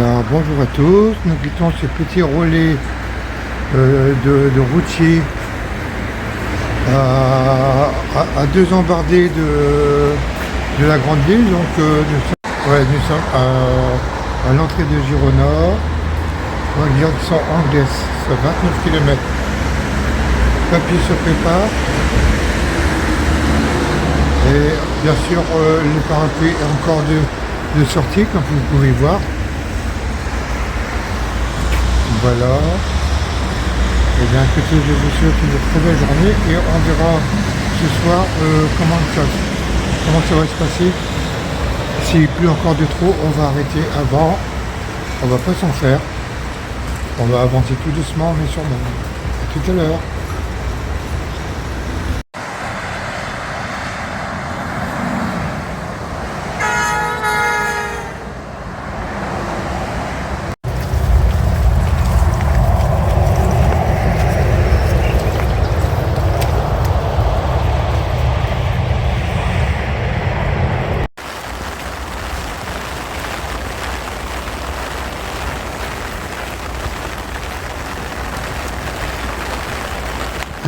Alors bonjour à tous, nous quittons ce petit relais de routiers à deux embardées de la grande ville. Donc nous sommes à l'entrée de Girona, en direction anglaise, c'est 29 km. Papier se prépare. Et bien sûr le parapluie est encore de sortie, comme vous pouvez voir. Voilà. Et bien écoutez, je vous souhaite une très belle journée et on verra ce soir comment ça va se passer. S'il pleut encore de trop, on va arrêter avant. On va pas s'en faire. On va avancer tout doucement mais sûrement. À tout à l'heure.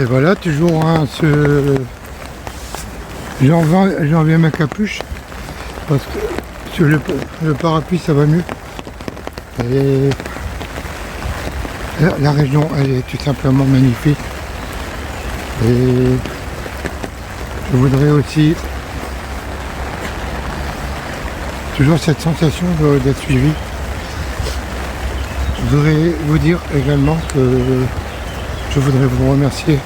Et voilà, toujours j'en viens ma capuche parce que sur le parapluie ça va mieux. Et la région elle est tout simplement magnifique. Et je voudrais aussi toujours cette sensation d'être suivi. Je voudrais vous dire également que je voudrais vous remercier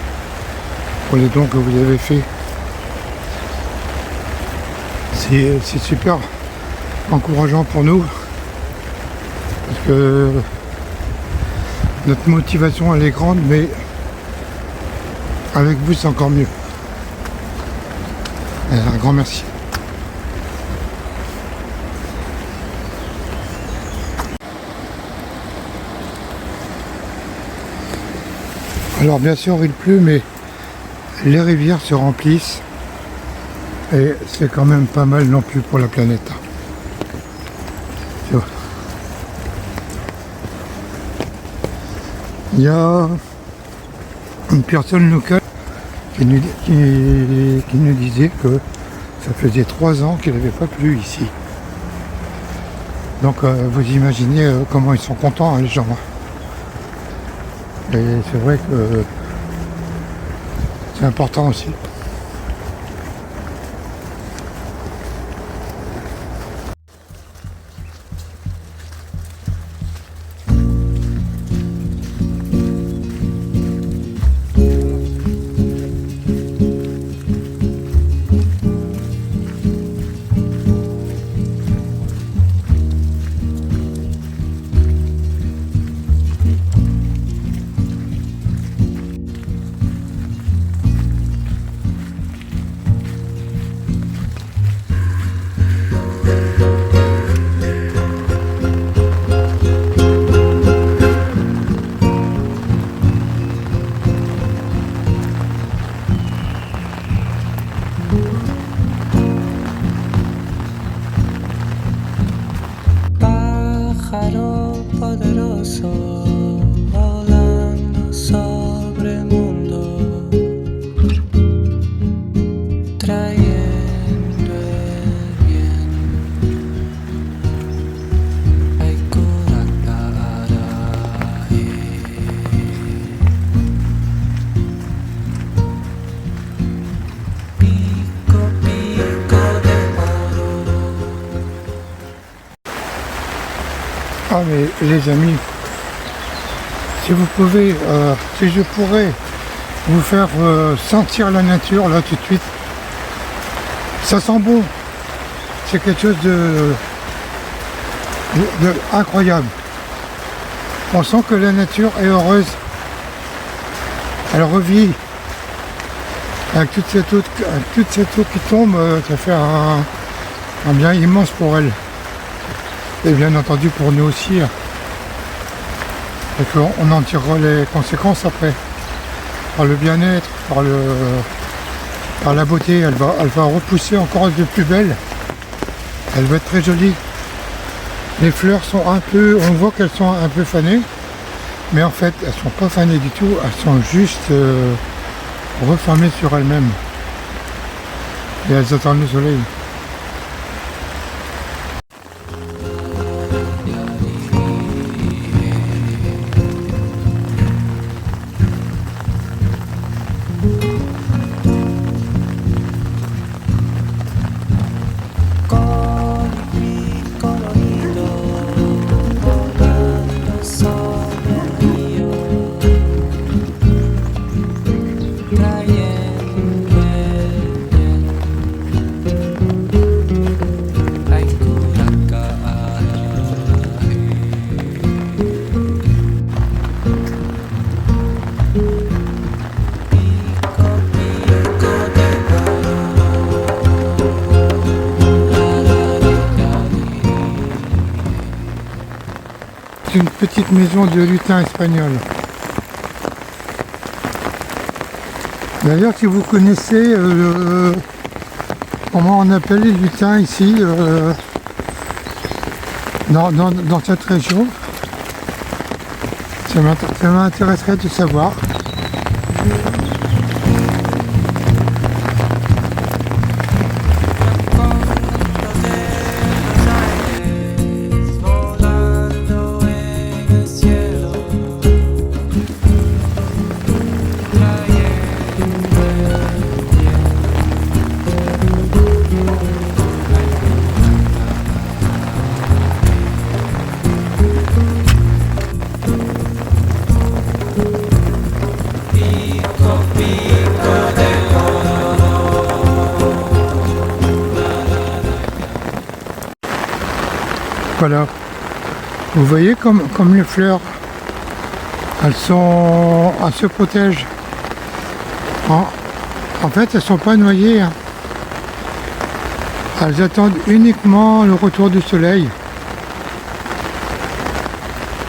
pour les dons que vous avez faits. C'est super encourageant pour nous parce que notre motivation elle est grande, mais avec vous c'est encore mieux. Un grand merci. Alors bien sûr il pleut, mais les rivières se remplissent et c'est quand même pas mal non plus pour la planète. Il y a une personne locale qui nous disait que ça faisait 3 ans qu'il n'avait pas plu ici. Donc vous imaginez comment ils sont contents, hein, les gens. Et c'est vrai que c'est important aussi. Ah mais les amis, si vous pouvez, si je pourrais vous faire sentir la nature là tout de suite, ça sent bon, c'est quelque chose de incroyable. On sent que la nature est heureuse, elle revit avec toute cette eau qui tombe, ça fait un bien immense pour elle. Et bien entendu pour nous aussi. Et qu'on en tirera les conséquences après. Par le bien-être, par la beauté, elle va repousser encore de plus belle. Elle va être très jolie. Les fleurs sont un peu, on voit qu'elles sont un peu fanées, mais en fait elles sont pas fanées du tout, elles sont juste refermées sur elles-mêmes. Et elles attendent le soleil. Une petite maison de lutin espagnol. D'ailleurs, si vous connaissez comment on appelle les lutins ici dans cette région, ça m'intéresserait de savoir. Voilà, vous voyez comme les fleurs, elles se protègent. En fait, elles ne sont pas noyées, hein. Elles attendent uniquement le retour du soleil.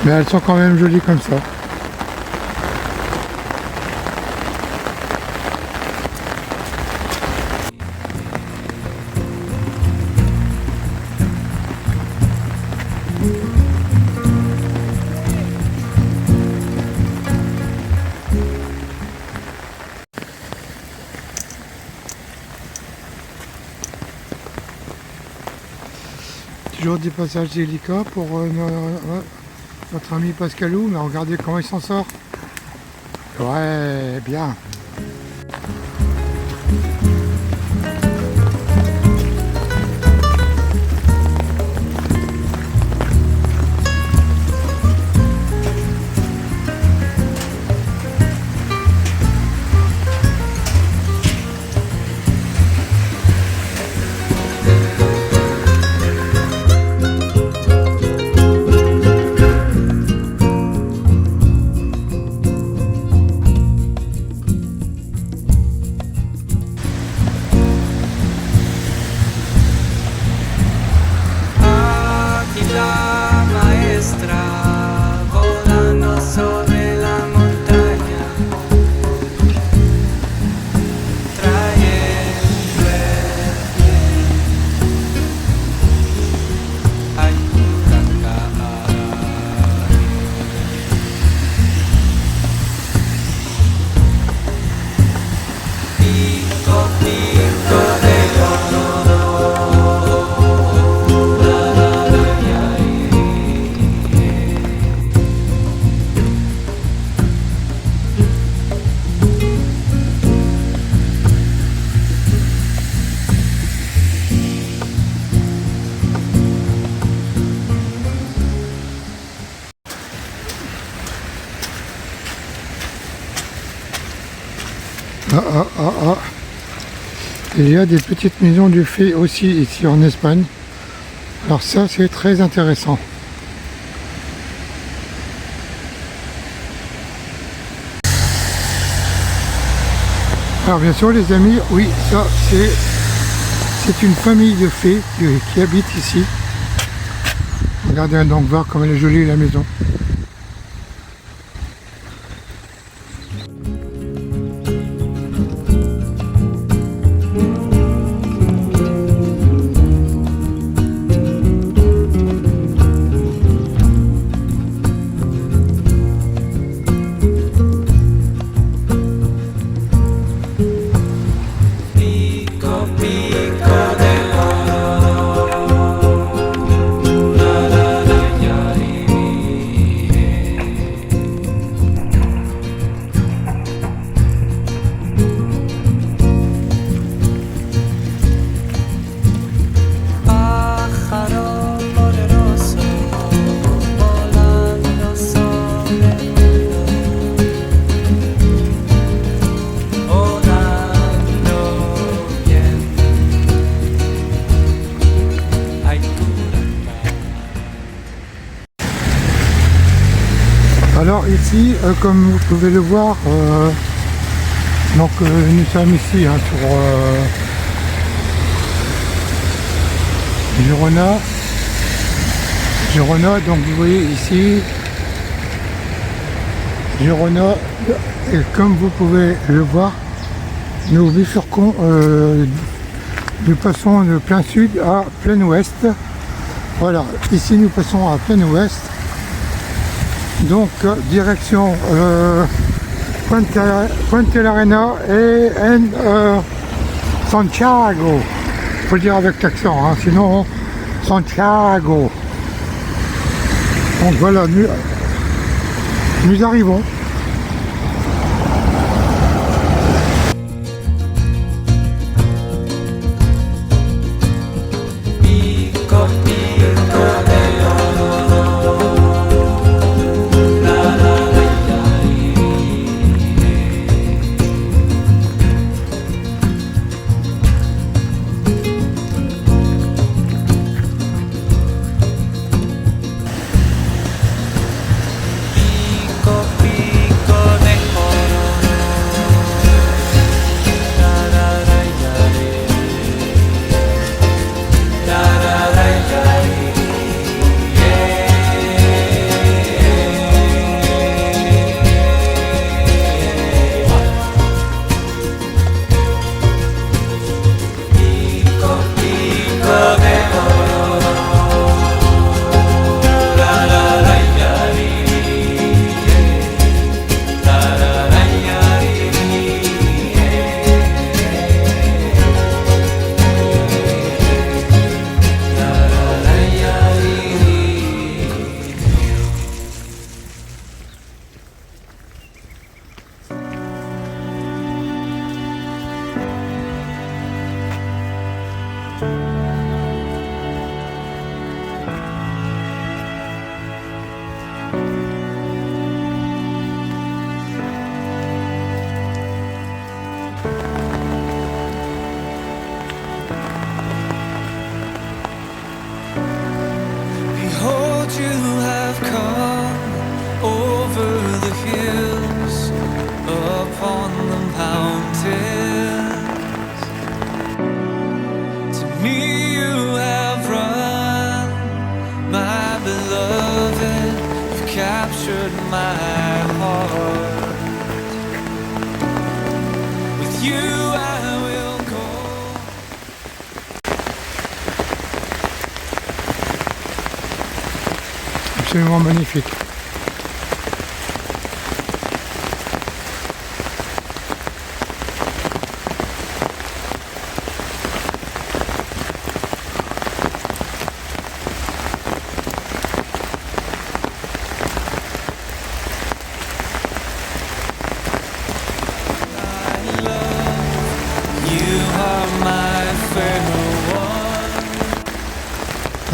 Mais elles sont quand même jolies comme ça. Toujours des passages délicats pour notre ami Pascalou, mais regardez comment il s'en sort. Ouais, bien. Il y a des petites maisons du fée aussi ici en Espagne. Alors ça, c'est très intéressant. Alors bien sûr les amis, oui, ça c'est une famille de fées qui habite ici. Regardez donc voir comme elle est jolie la maison. Alors ici, comme vous pouvez le voir, donc nous sommes ici hein, sur Girona, donc vous voyez ici Girona, et comme vous pouvez le voir, nous bifurquons, nous passons de plein sud à plein ouest. Voilà, ici nous passons à plein ouest, donc direction Puente la Reina et Santiago. Faut le dire avec l'accent, hein, sinon Santiago. Donc voilà, nous arrivons. Captured my heart. With you I will go. Absolument magnifique.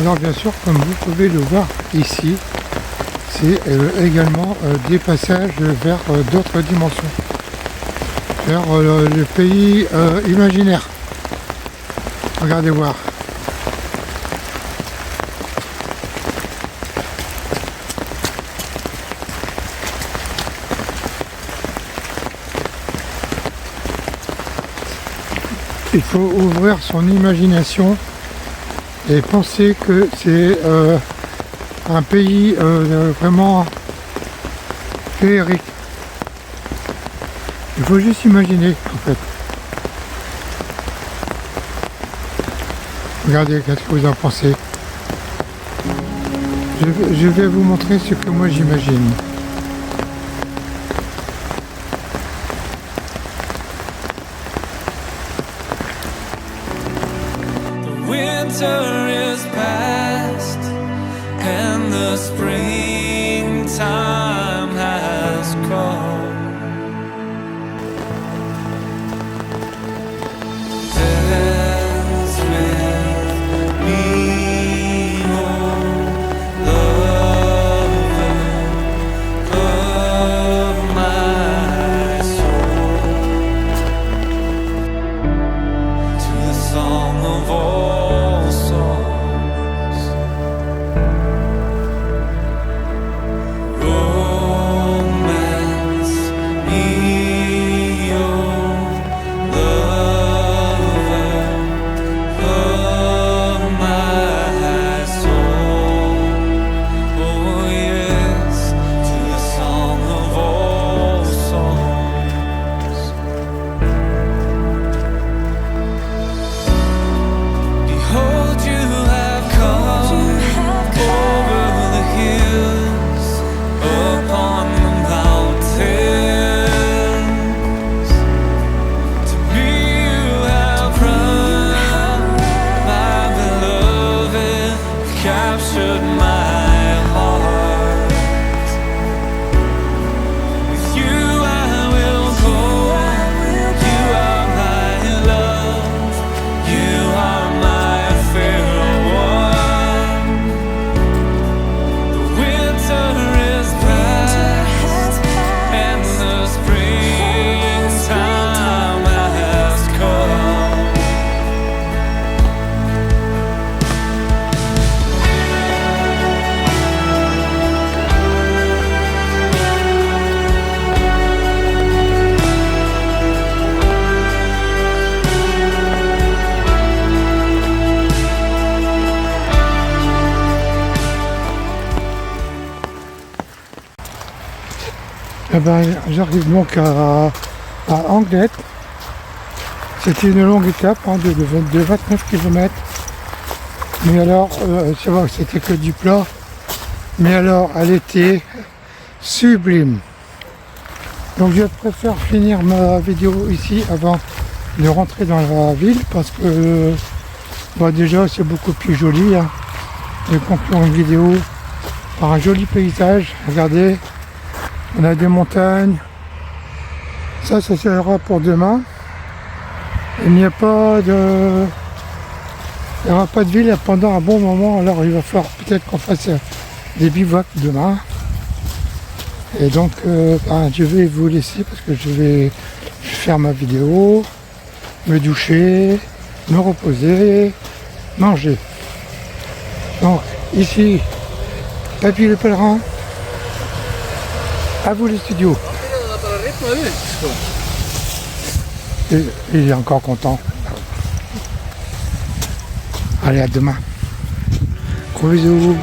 Alors bien sûr, comme vous pouvez le voir ici, c'est également des passages vers d'autres dimensions, vers le pays imaginaire. Regardez voir. Il faut ouvrir son imagination et penser que c'est un pays vraiment féerique. Il faut juste imaginer en fait. Regardez, qu'est-ce que vous en pensez. Je vais vous montrer ce que moi j'imagine. Winter is past and the springtime has come. Dance with me, oh lover of my soul, to the song of all songs. Oh, Eh ben, j'arrive donc à Anglet. C'était une longue étape de 29 km. Mais alors, c'est vrai que c'était que du plat. Mais alors, elle était sublime. Donc je préfère finir ma vidéo ici avant de rentrer dans la ville parce que déjà c'est beaucoup plus joli. Hein. Je vais conclure une vidéo par un joli paysage. Regardez, on a des montagnes. Ça sera pour demain. Il n'y a pas de... Il n'y aura pas de ville pendant un bon moment. Alors il va falloir peut-être qu'on fasse des bivouacs demain. Et donc je vais vous laisser parce que je vais faire ma vidéo, me doucher, me reposer, manger. Donc ici, Papy le pèlerin, à vous les studios. Et il est encore content. Allez, à demain. Gros bisous.